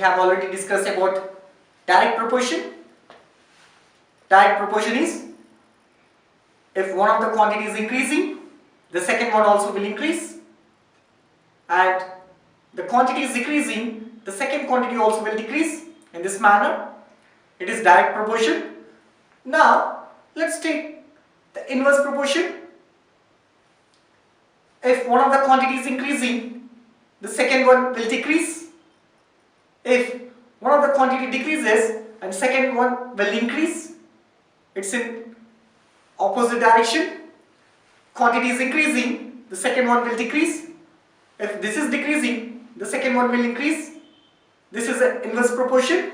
have already discussed about direct proportion. Direct proportion is if one of the quantity is increasing, the second one also will increase, and the quantity is decreasing, the second quantity also will decrease. In this manner, it is direct proportion. Now, let's take the inverse proportion. If one of the quantity is increasing, the second one will decrease. If one of the quantity decreases and second one will increase, it's in opposite direction. Quantity is increasing, the second one will decrease. If this is decreasing, the second one will increase. This is an inverse proportion.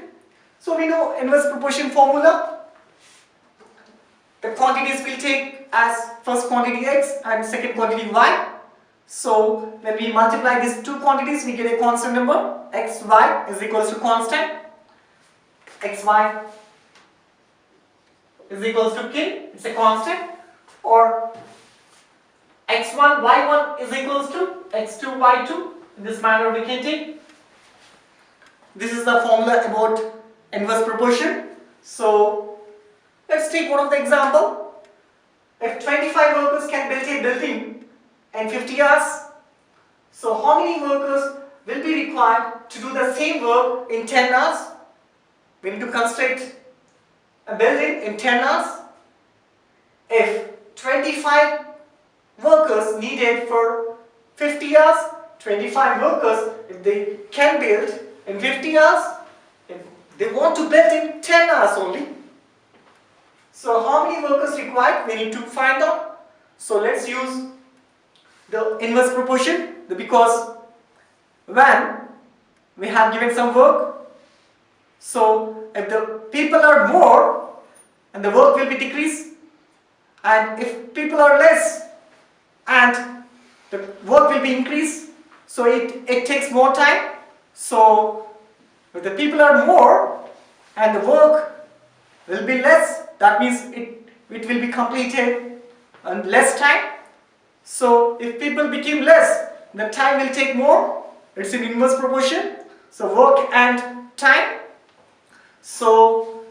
So we know inverse proportion formula. The quantities will take as first quantity x and second quantity y. So when we multiply these two quantities, we get a constant number. Xy is equals to constant. Xy is equals to k. It's a constant. Or x1 y1 is equals to x2 y2. In this manner we can take. This is the formula about inverse proportion. So let's take one of the example. If 25 workers can build a building in 50 hours, so how many workers will be required to do the same work in 10 hours? We need to construct a building in 10 hours. If 25 workers needed for 50 hours, 25 workers, if they can build in 50 hours, if they want to build in 10 hours only. So how many workers required? We need to find out. So let's use the inverse proportion, because when we have given some work, so if the people are more and the work will be decreased, and if people are less and the work will be increased, so it takes more time. So if the people are more and the work will be less, that means it will be completed in less time. So if people become less, the time will take more. It's in inverse proportion. So work and time. So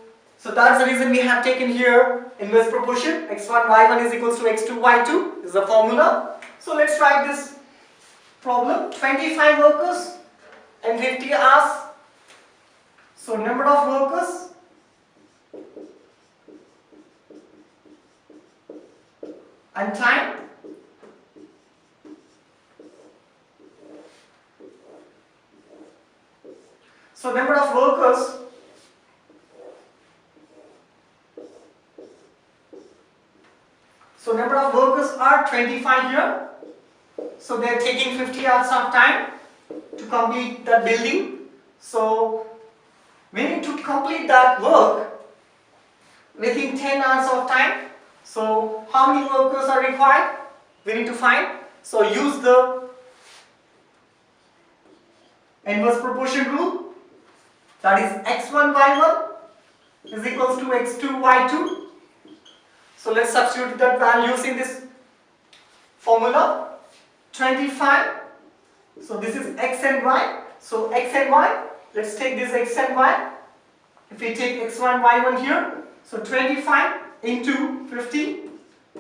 that's the reason we have taken here inverse proportion. x1 y1 is equals to x2 y2 is the formula. So let's write this problem. 25 workers and 50 hours. So number of workers and time. So number of workers are 25 here. So they are taking 50 hours of time to complete the building. So we need to complete that work within 10 hours of time. So how many workers are required? We need to find. So use the inverse proportion rule. That is x1 y1 is equals to x2 y2. So let's substitute that values in this formula. 25. So this is x and y. So x and y. Let's take this x and y. If we take x1 y1 here, so 25 into 50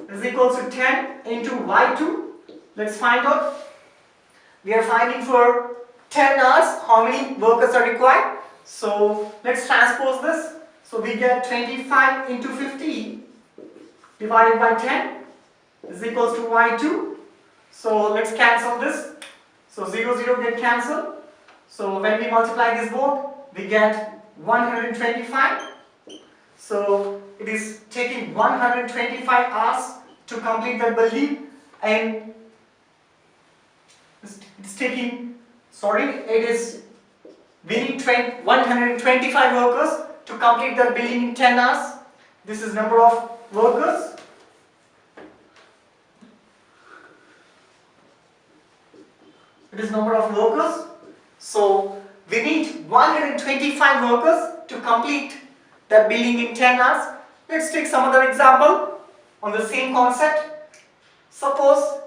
is equals to 10 into y2. Let's find out. We are finding for 10 hours how many workers are required. So let's transpose this. So we get 25 into 50 divided by 10 is equals to y2. So let's cancel this. So 0, 0 get cancelled. So when we multiply this both, we get 125. So it is taking 125 hours to complete the building, and we need 125 workers to complete the building in 10 hours. This is number of workers. It is number of workers. So we need 125 workers to complete the building in 10 hours. Let's take some other example on the same concept. Suppose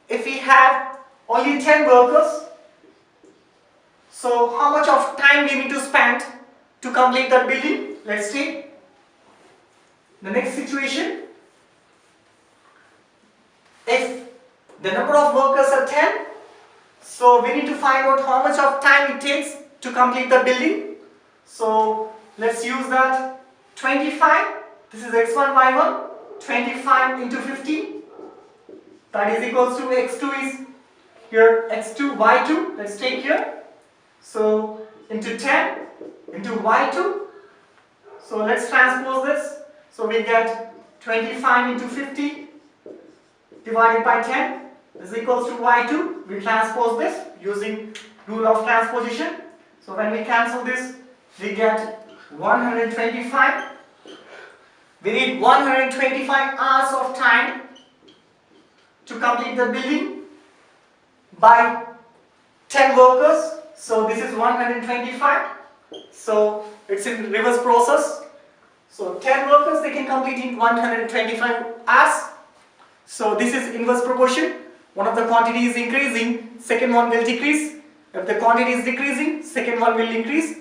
if we have only 10 workers, So how much of time we need to spend to complete that building? Let's take the next situation. If the number of workers are 10, so we need to find out how much of time it takes to complete the building. So let's use that 25. This is x1, y1. 25 into 15. That is equals to x2 is here x2, y2. Let's take here. So into 10 into y2. So let's transpose this. So we get 25 into 50 divided by 10 is equals to y2. We transpose this using rule of transposition. So when we cancel this, we get 125. We need 125 hours of time to complete the building by 10 workers. So this is 125. So it's in reverse process. So 10 workers they can complete in 125 hours. So this is inverse proportion. One of the quantity is increasing, second one will decrease. If the quantity is decreasing, second one will increase.